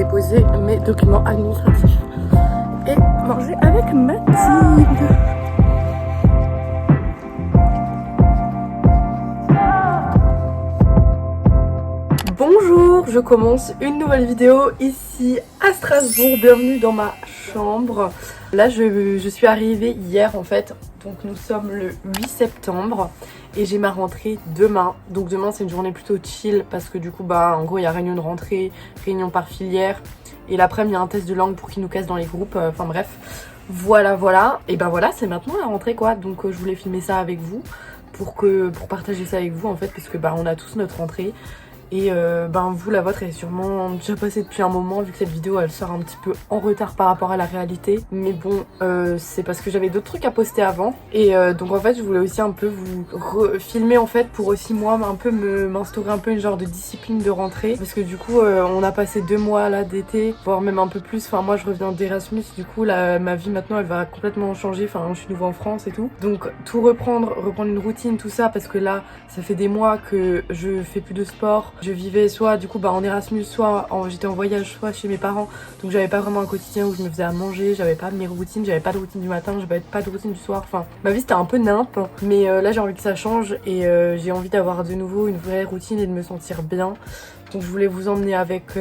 déposer mes documents administratifs et manger avec Mathilde. Bonjour, je commence une nouvelle vidéo ici à Strasbourg. Bienvenue dans ma chambre. Là je suis arrivée hier en fait, donc nous sommes le 8 septembre et j'ai ma rentrée demain. Donc demain c'est une journée plutôt chill parce que du coup en gros il y a réunion de rentrée, réunion par filière et l'après-midi il y a un test de langue pour qu'ils nous cassent dans les groupes, enfin bref. Voilà. Et voilà, c'est maintenant la rentrée quoi, donc je voulais filmer ça avec vous pour partager ça avec vous en fait parce que on a tous notre rentrée. Et vous, la vôtre est sûrement déjà passée depuis un moment vu que cette vidéo elle sort un petit peu en retard par rapport à la réalité. Mais bon, c'est parce que j'avais d'autres trucs à poster avant. Et donc en fait je voulais aussi un peu vous filmer en fait pour aussi moi un peu m'instaurer un peu une genre de discipline de rentrée. Parce que du coup on a passé 2 mois là d'été, voire même un peu plus. Enfin moi je reviens d'Erasmus, du coup là ma vie maintenant elle va complètement changer. Enfin je suis nouveau en France et tout. Donc tout reprendre une routine, tout ça parce que là ça fait des mois que je fais plus de sport. Je vivais soit du coup en Erasmus, soit j'étais en voyage, soit chez mes parents. Donc j'avais pas vraiment un quotidien où je me faisais à manger, j'avais pas mes routines, j'avais pas de routine du matin, j'avais pas de routine du soir. Enfin ma vie c'était un peu nimp. Mais là j'ai envie que ça change et j'ai envie d'avoir de nouveau une vraie routine et de me sentir bien. Donc je voulais vous emmener avec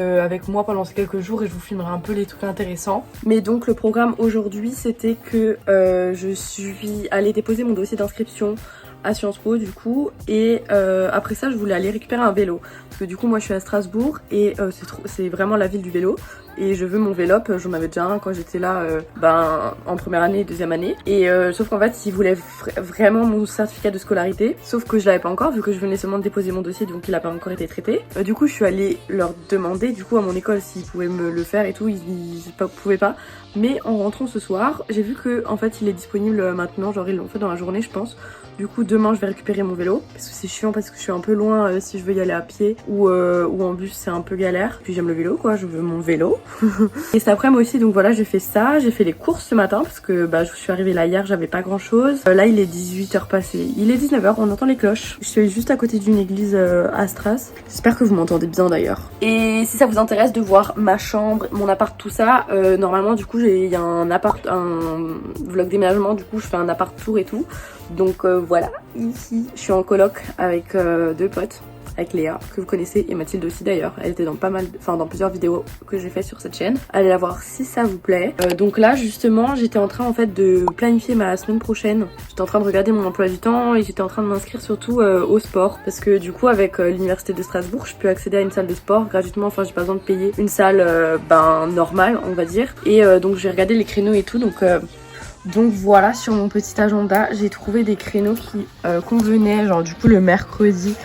moi pendant ces quelques jours et je vous filmerai un peu les trucs intéressants. Mais donc le programme aujourd'hui c'était que je suis allée déposer mon dossier d'inscription à Sciences Po du coup et après ça je voulais aller récupérer un vélo parce que du coup moi je suis à Strasbourg et c'est vraiment la ville du vélo et je veux mon Vélop. J'en avais déjà un quand j'étais là en première année et deuxième année et sauf qu'en fait ils voulaient vraiment mon certificat de scolarité, sauf que je l'avais pas encore vu que je venais seulement de déposer mon dossier, donc il a pas encore été traité. Du coup je suis allée leur demander du coup à mon école s'ils pouvaient me le faire et tout, ils pouvaient pas. Mais en rentrant ce soir j'ai vu que en fait il est disponible maintenant, genre ils l'ont fait dans la journée je pense. Du coup demain je vais récupérer mon vélo parce que c'est chiant parce que je suis un peu loin si je veux y aller à pied ou en bus c'est un peu galère. Puis j'aime le vélo quoi, je veux mon vélo. Et cet après-midi aussi donc voilà j'ai fait ça, j'ai fait les courses ce matin parce que je suis arrivée là hier, j'avais pas grand chose. Là il est 18h passé, il est 19h, on entend les cloches. Je suis juste à côté d'une église à Stras. J'espère que vous m'entendez bien d'ailleurs. Et si ça vous intéresse de voir ma chambre, mon appart, tout ça, normalement du coup il y a un vlog déménagement, du coup je fais un appart tour et tout. Donc voilà, ici je suis en coloc avec 2 potes, avec Léa que vous connaissez et Mathilde aussi d'ailleurs. Elle était dans dans plusieurs vidéos que j'ai fait sur cette chaîne. Allez la voir si ça vous plaît. Donc là justement j'étais en train en fait de planifier ma semaine prochaine. J'étais en train de regarder mon emploi du temps et j'étais en train de m'inscrire surtout au sport parce que du coup avec l'université de Strasbourg je peux accéder à une salle de sport gratuitement. Enfin j'ai pas besoin de payer une salle normale on va dire. Et donc j'ai regardé les créneaux et tout donc voilà, sur mon petit agenda, j'ai trouvé des créneaux qui convenaient, genre du coup le mercredi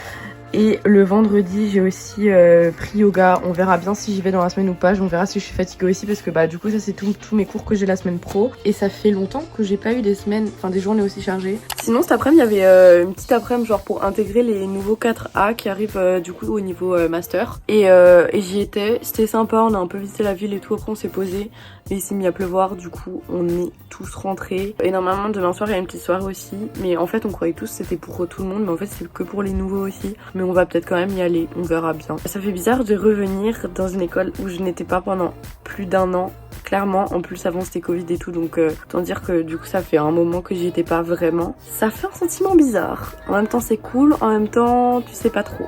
et le vendredi j'ai aussi pris yoga. On verra bien si j'y vais dans la semaine ou pas, on verra si je suis fatiguée aussi parce que du coup ça c'est tous mes cours que j'ai la semaine pro. Et ça fait longtemps que j'ai pas eu des journées aussi chargées. Sinon cet après-midi il y avait une petite après-midi genre pour intégrer les nouveaux 4A qui arrivent du coup au niveau master. Et j'y étais, c'était sympa, on a un peu visité la ville et tout, après on s'est posé. Mais il s'est mis à pleuvoir, du coup on est tous rentrés. Et normalement demain soir il y a une petite soirée aussi. Mais en fait on croyait tous que c'était pour tout le monde, mais en fait c'est que pour les nouveaux aussi. Mais on va peut-être quand même y aller, on verra bien. Ça fait bizarre de revenir dans une école où je n'étais pas pendant plus d'1 an. Clairement, en plus avant c'était Covid et tout, donc autant dire que du coup ça fait un moment que j'y étais pas vraiment. Ça fait un sentiment bizarre. En même temps c'est cool, en même temps tu sais pas trop.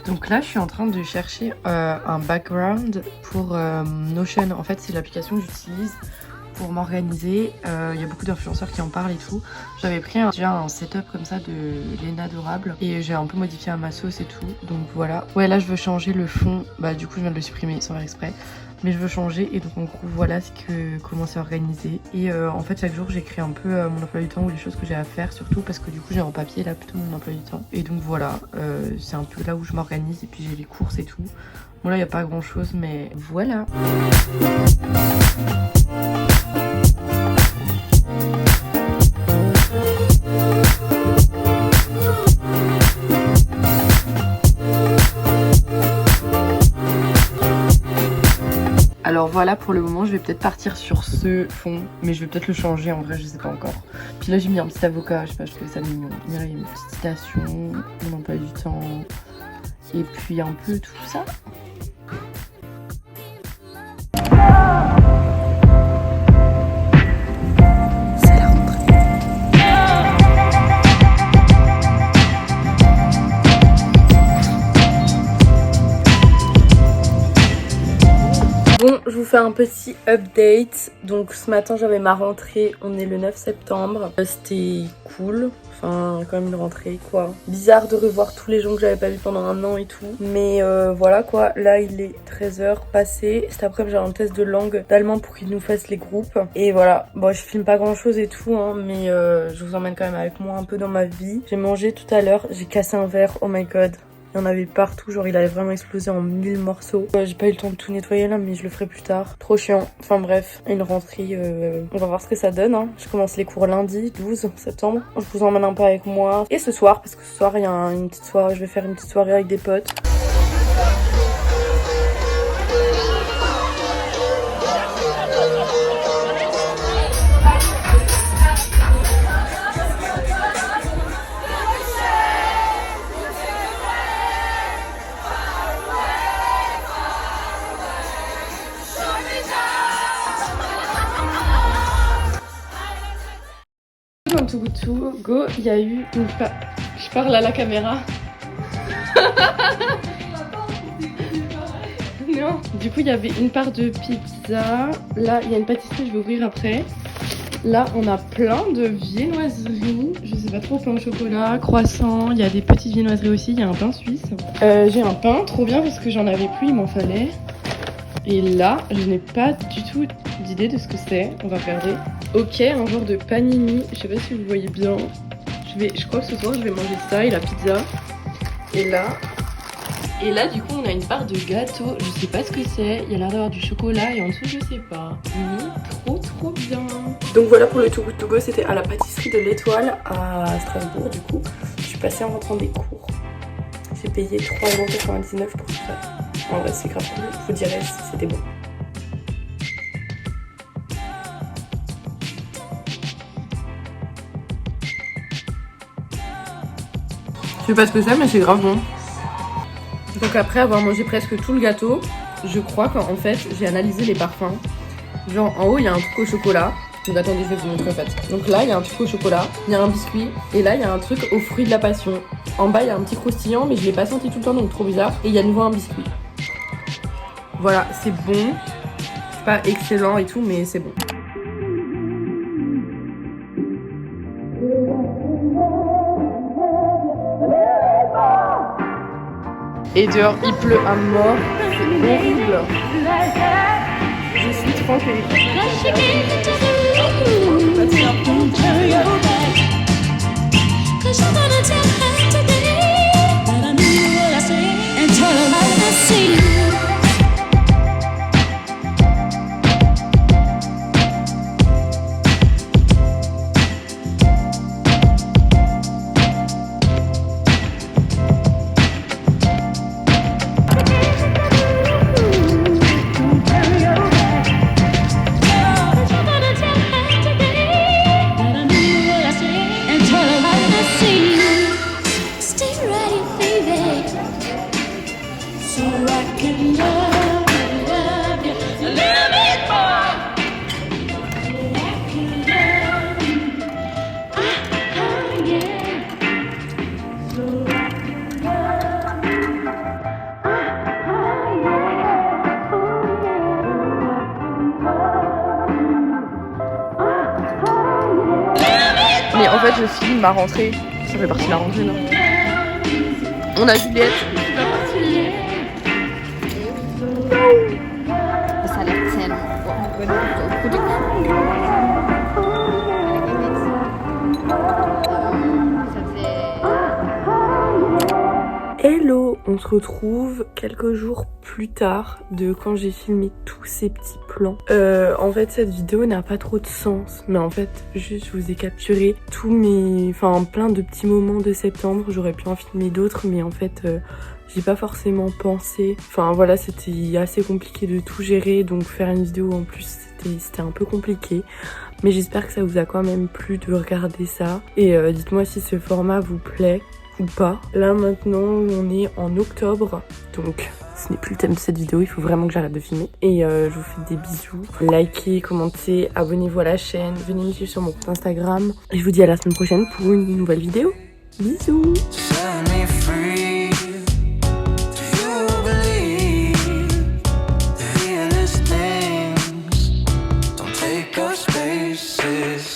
Donc là je suis en train de chercher un background pour Notion. En fait c'est l'application que j'utilise pour m'organiser. Il y a beaucoup d'influenceurs qui en parlent et tout. J'avais pris déjà un setup comme ça de Lena Adorable et j'ai un peu modifié à ma sauce et tout, donc voilà. Ouais là je veux changer le fond, du coup je viens de le supprimer sans faire exprès. Mais je veux changer et donc en gros voilà comment c'est organisé. Et en fait chaque jour j'écris un peu mon emploi du temps ou les choses que j'ai à faire, surtout parce que du coup j'ai en papier là plutôt mon emploi du temps. Et donc voilà, c'est un peu là où je m'organise et puis j'ai les courses et tout. Bon là il n'y a pas grand chose mais voilà. Alors voilà, pour le moment je vais peut-être partir sur ce fond, mais je vais peut-être le changer en vrai, je sais pas encore. Puis là j'ai mis un petit avocat, je sais pas, je trouvais ça mignon. Il y a une petite citation, mon emploi du temps, et puis un peu tout ça. Bon, je vous fais un petit update. Donc ce matin j'avais ma rentrée, on est le 9 septembre. C'était cool, enfin quand même une rentrée quoi. Bizarre de revoir tous les gens que j'avais pas vus pendant un an et tout. Mais voilà quoi, là il est 13h passé. Cet après-midi j'ai un test de langue d'allemand pour qu'ils nous fassent les groupes. Et voilà, bon je filme pas grand chose et tout hein, mais je vous emmène quand même avec moi un peu dans ma vie. J'ai mangé tout à l'heure, j'ai cassé un verre, oh my god. Il y en avait partout, genre il avait vraiment explosé en 1000 morceaux. J'ai pas eu le temps de tout nettoyer là, mais je le ferai plus tard. Trop chiant. Enfin bref, une rentrée, on va voir ce que ça donne. Hein. Je commence les cours lundi, 12 septembre. Je vous emmène un peu avec moi. Et ce soir, parce que ce soir il y a une petite soirée, je vais faire une petite soirée avec des potes. Dans Too Good To Go, il y a eu une part... Je parle à la caméra. Non. Du coup, il y avait une part de pizza. Là, il y a une pâtisserie, je vais ouvrir après. Là, on a plein de viennoiseries. Je sais pas trop, pain au chocolat, croissant. Il y a des petites viennoiseries aussi. Il y a un pain suisse. J'ai un pain, trop bien parce que j'en avais plus, il m'en fallait. Et là, je n'ai pas du tout d'idée de ce que c'est. On va regarder. Ok, un genre de panini. Je sais pas si vous voyez bien. Je crois que ce soir, je vais manger ça et la pizza. Et là, du coup, on a une part de gâteau. Je sais pas ce que c'est. Il y a l'air d'avoir du chocolat et en dessous, je sais pas. Mais trop bien. Donc voilà pour le Too Good To Go. C'était à la pâtisserie de l'Étoile à Strasbourg. Du coup, je suis passée en rentrant des cours. J'ai payé 3,99 € pour tout ça. En vrai, c'est grave cool. Je vous dirai si c'était bon. Je sais pas ce que c'est, mais c'est grave bon. Donc après avoir mangé presque tout le gâteau, je crois qu'en fait, j'ai analysé les parfums. Genre en haut, il y a un truc au chocolat. Donc attendez, je vais vous montrer en fait. Donc là, il y a un truc au chocolat, il y a un biscuit. Et là, il y a un truc aux fruits de la passion. En bas, il y a un petit croustillant, mais je l'ai pas senti tout le temps, donc trop bizarre. Et il y a de nouveau un biscuit. Voilà, c'est bon. C'est pas excellent et tout, mais c'est bon. Et dehors, il pleut à mort. C'est horrible. Je suis trempée. Mais en fait, je filme ma rentrée. Ça fait partie de la rentrée, non? On a Juliette qui va partir. Ça a l'air tellement Hello, on se retrouve quelques jours plus tard de quand j'ai filmé tous ces petits plans. En fait, cette vidéo n'a pas trop de sens, mais en fait, juste je vous ai capturé tous mes, plein de petits moments de septembre. J'aurais pu en filmer d'autres, mais en fait, j'ai pas forcément pensé. Enfin voilà, c'était assez compliqué de tout gérer, donc faire une vidéo en plus, c'était un peu compliqué. Mais j'espère que ça vous a quand même plu de regarder ça. Et dites-moi si ce format vous plaît ou pas. Là maintenant on est en octobre, donc ce n'est plus le thème de cette vidéo, il faut vraiment que j'arrête de filmer. Et je vous fais des bisous, likez, commentez, abonnez-vous à la chaîne, venez me suivre sur mon compte Instagram. Et je vous dis à la semaine prochaine pour une nouvelle vidéo. Bisous.